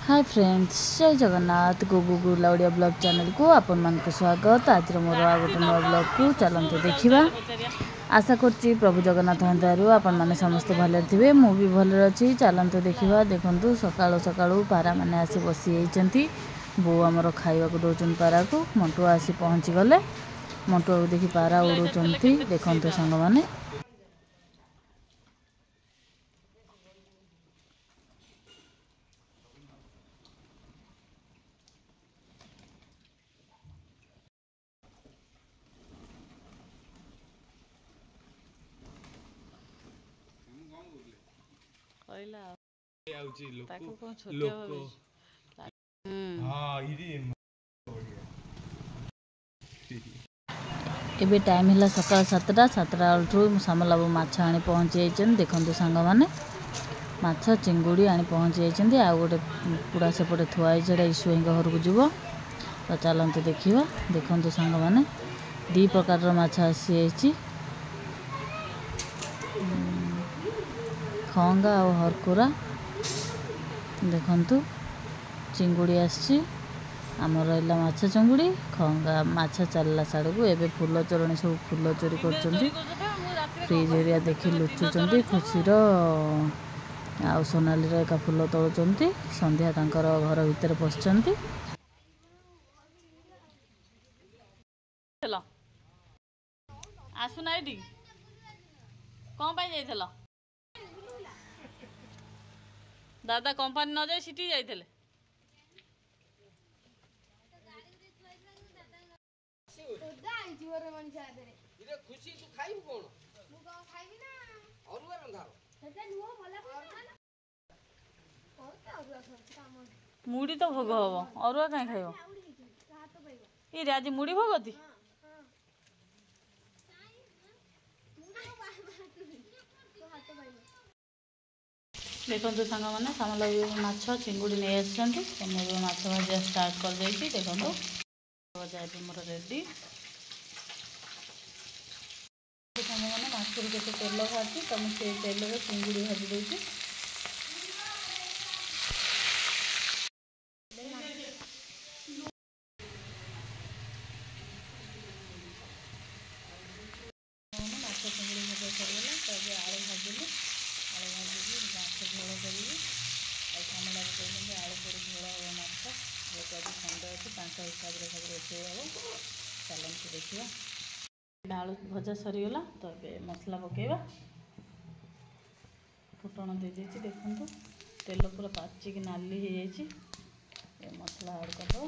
Hi friends, जय जगन्नाथ। गुगु गुला Odia blog channel को आपण मान को स्वागत। आज मोर आ गोटे नुआ ब्लॉग को चलते देखा। आशा करछि प्रभु जगन्नाथ दयारु आपण माने समस्त भले थिबे, मु भी भले अछि। चलते देखा। देखंतु सकाळो सकाळो पारा माने आसी बसी जाइछंती। बो हमर खाइबा को दोचन पारा को। मंटुआ आसी पहुंची गले। मंटुआ को देखि पारा उडुचंती। देखंतु संग माने एबे टाइम है सकाल 7टा सामलाबू माछ आनी पहुँची जाइछन। देखंतु सांग माने माछ चिंगुड़ी आनी पहुँची जाइछन। आ गोटे पुड़ा सेपटे थुआ ईश्वर घर को जीव। तो चलते देखा। देखंतु सांग माने दी प्रकार माछ आसी जाइछि। खंगा और हरकुरा। देखंतु चिंगुड़ी आसी आम रहा माछ चिंगुड़ी खंगा माछ चलला साड़ को। एबे फूल चोरणी सब फूल चोरी कर फ्रिज एरिया देखी लुचुंट। खुशीर आ सोनाली एका फूल तोड़ुंट। संध्या तांकर घर भितर पशिचंती। आसुना एठी कौन पाई जाइथला? दादा कंपनी न जाए सिटी जाइथले। खुशी तू खाइबू कोन? मु को खाइबी ना अरुआ रंधा सेटा नुओ भला मुड़ी तो भोग हबो। अरुआ काई खाइबो? ई रे आज मुड़ी भोगती। देखो सांग मैंने सामल माछ चिंगुड़ी नहीं आसछंती। माछ भाजा स्टार्ट कर देछि। देखो भजा मोर रेडी। सांग मैंने माछ के तेल बाहर तो मुझे तेल में चिंगुड़ी भाजी देछि। माछ चिंगुड़ी भजा सरगला। तो ये आलू भाजिली। आलू भाजी माछ झोल करी। सामला कहते आलू पड़ी झोल हम माछ जेहेतु आज संडे अच्छी हिसाब से सब रोषे हम। चलते देखा। आलू भजा सरीगला। तो ये मसला पकेबा। फुटण दे देछि। देखंतु तेल पूरा पाचिक नाली हो जाइछि। ये मसला ऐड करदो।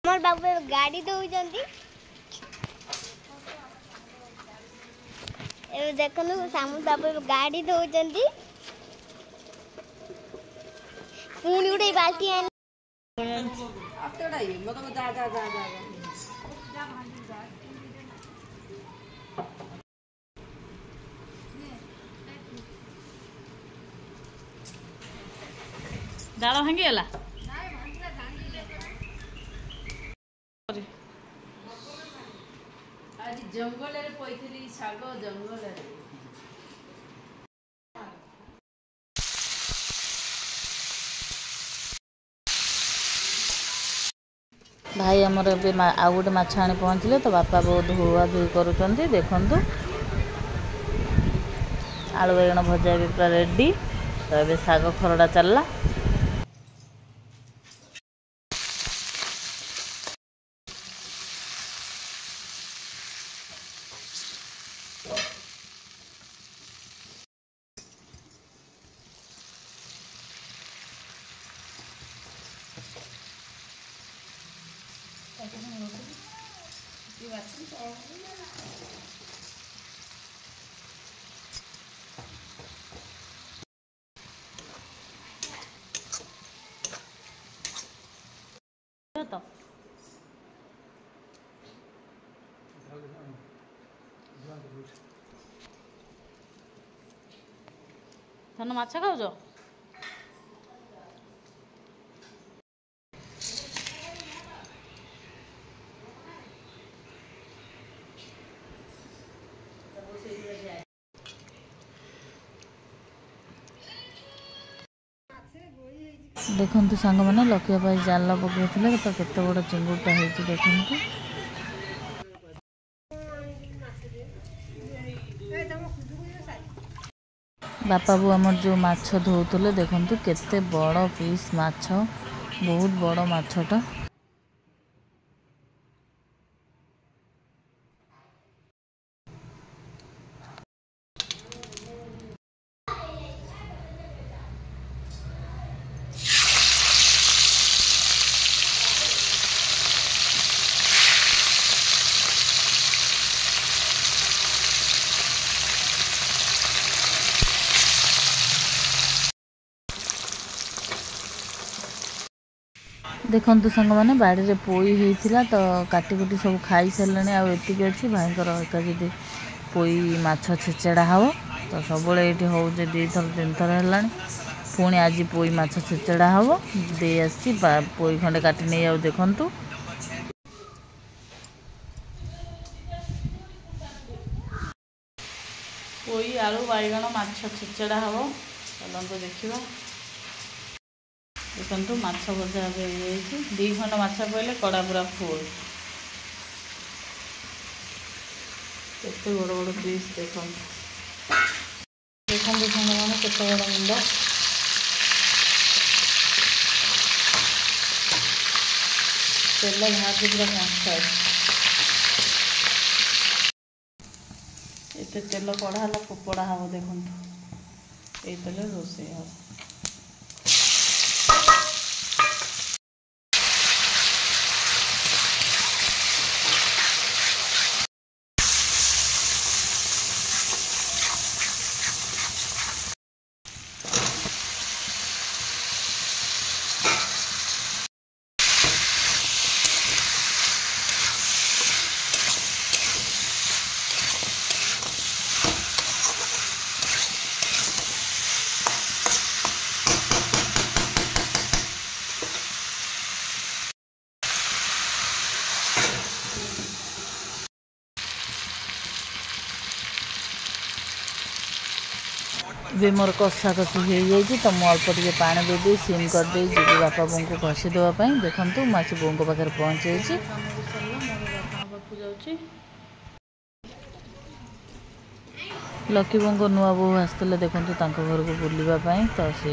मोर बाबू गाड़ी दौरान देखनु सामू बाबू गाड़ी दौरान पुणी गोटे बाल्टी डाल भांगीगला। आज जंगल रे पइथली साग जंगल रे भाई आमर ए आउ गोटे माछ आनी पहुँचले तो बापा बहुत धुआ धुई करुँच देखु आलू बैगण भजा भी पूरा रेडी तो ये शाग खरड़ा चलला। तो धन माछ खाऊज देखु सांग मैंने लखिया जाल पकई तो केते बड़ चिंगुड़टा हो देखु। बापा बो आमर जो माछ धोते देखु केते बड़ पीस माछ बहुत बड़ माछटा। देखु सांग मैंने बाड़ी रे पोई होता तो काटिकुटी सब खाई सारे आती अच्छी भाईकर एकाजी पोई माछ छेचेड़ा हम तो सब ये हो 2 थर 3 थर है पुणी आज पोई माछ छेचेड़ा हम दे आसी पोई खंडे काटी नहीं आओ देखु। पोई आलू बैगण माछ छेचेड़ा हम चलते देखा देखु माछ भजा हो 2 खंड माछ पड़े कड़ा पूरा फुल केते बड़ बड़ पीस देखु देखु मैंने केते बड़ मुंड तेल भाजी पूरा कंचा एत तेल कड़ा पोड़ा हम देखु ये तेल रोषे हम। भी मोर कषा कषि हो जाए तो मुझे अल्प टे पा दे सिम करदे जी बापा बों को घसी देवाई देखु मुझे बों को पाखे पहुँचे लकी बों को नुआ बो आसते देखु घर को बुलवाई तो सी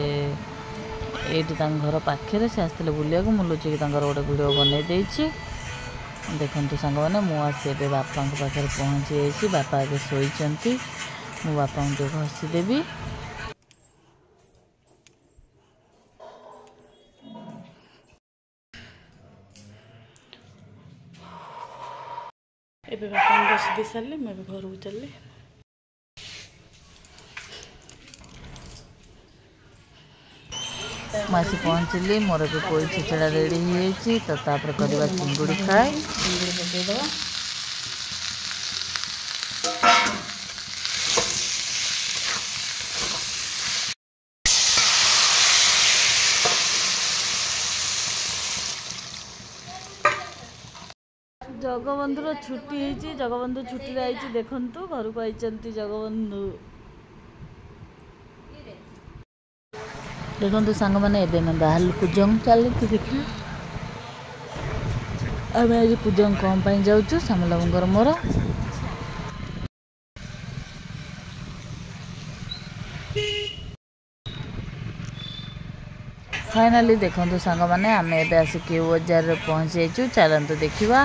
ये घर पाखे से आसते बुलिया को मुझे लुचिक गोटे वीडियो बनई देखु सांग मैंने मुझे बापा पाखे पहुँची बापा ए शोती मो बापा को घसीदेवी। ए बापा घसी दे सारे मुझे घर को चलि मुझे पहुँचली मोर भी पोई छेचड़ा रेडी हो तो तापर करवा चिंगुड़ी फ्राए चिंगुड़ी पकईदे जगबंधुर छुट्टी होती जगबंधु छुट्टी आई देखु घर को आई जगबंधु देखु सांग मैंने एवं मैं बाहर को जंग चलती देखिए आम आज पूजा कम पाई जाऊँ सामल बाबूर मोर फाइनाली देखो सांग मैंने आम ए आसिक क्यू बजार पहुँची जाइए चलतु देखा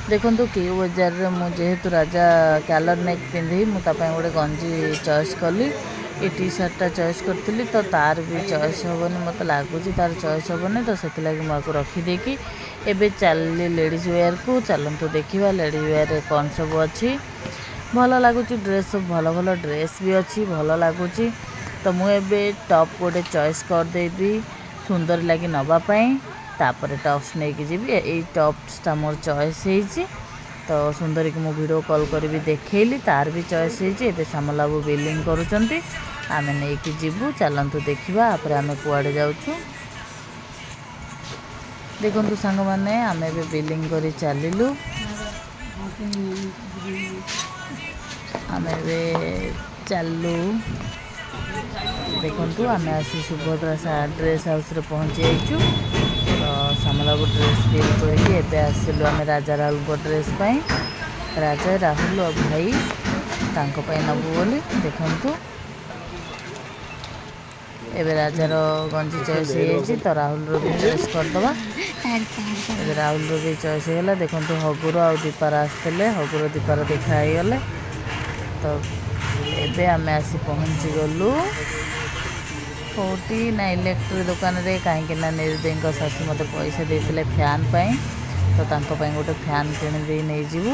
देखो क्यू बजार मुझेतु राजा कैलर नेक पिंधि मुझे गोटे गंजी चॉइस कली ये टी सर्टा चॉइस करी तो तार भी चॉइस हेनी मत लगुच तार चॉइस हेनी तो से मुझे रखिदेकी एबे चलली लेडीज वेयर को चलतु देखा लेडीज वेयर कौन सब अच्छी भल लगुच ड्रेस सब भल भल ड्रेस भी अच्छी भल लगुच तो मुझे टॉप गोटे चॉइस करदेवी सुंदर लगी नवापाई तापर टॉप्स नहीं कि जी यही टॉप्सटा मोर चॉइस होती तो सुंदर की मुझे वीडियो कॉल कर भी देखली तार भी चॉइस होती सामल बाबू बिलिंग करुँच आम नहीं कि जीवु चलतु देखा आप आम कुआड़े जाऊँ देखु सांग मैंने आम ए बिलिंग कर चलू आम ए चलू देखु आम आसी सुभद्रा ड्रेस हाउस रे पहुँची जाइचु तो सामल बाबू ड्रेस बिल करके आसिलु आम राजा राहुल को ड्रेस पाई राजा राहुल और भाई तांको नबू बोली देखु एबे राजार गंजी चॉइस हो तो राहुल भी चॉइस करदे राहुल भी चॉइस होगा देखो हगुर आ दीपार आसते हगुर दीपार देखाईगले तो एबे आम आसी पहुँची गलु कौटी ना इलेक्ट्रिक दुकान रे कहीं निर्दयी शाशु मत पैसा देते फैन पाई तो तांको गोटे फैन किणी नहीं जीवु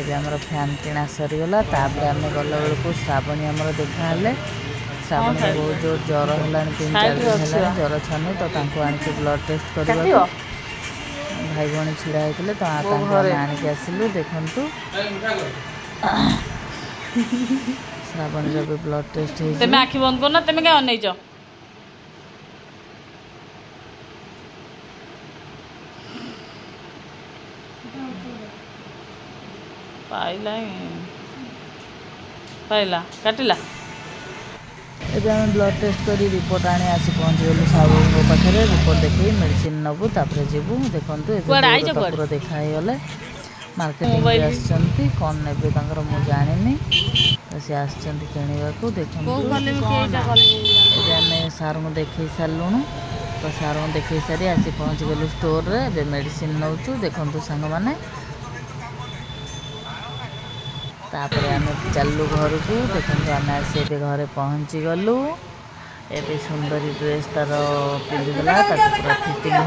एबे हमर फैन किणा सरीगला तापर आम गला बेलू श्रावणी आमर देखा श्रावणी बहुत जोर ज्वर है 3-4 दिन है ज्वर छानी तो आनी ब्लड टेस्ट कर भाई भाई छिड़ा होते तो आणिक आसलु देखु श्रावणी भी ब्लड टेस्ट तेमे आखि बंद करना तेमे क्या अनैच पाइला पाइला काटिला एबे आम ब्लड टेस्ट कर रिपोर्ट आनी आसी पहुँची गलु साहू पाखे रिपोर्ट देखी मेडिसिन नबू तापर जीवु देखु पूरा देखाईगले मार्केटिंग आसछंती कौन नेबे तांकर मु जानिनी तो सी आसछंती किनिबा को देखु एबे आम सार को देखई सारूँ तो सार को देखई सारी आसी पहुँची गलु स्टोर रे एबे मेडिसिन नौचु देखु सांग माने तापर आम चलू घर को देखो आम आसी घरे पहुँची गलु एबे सुंदरी ड्रेस तार पिंधिदेला पूरा फिटिंग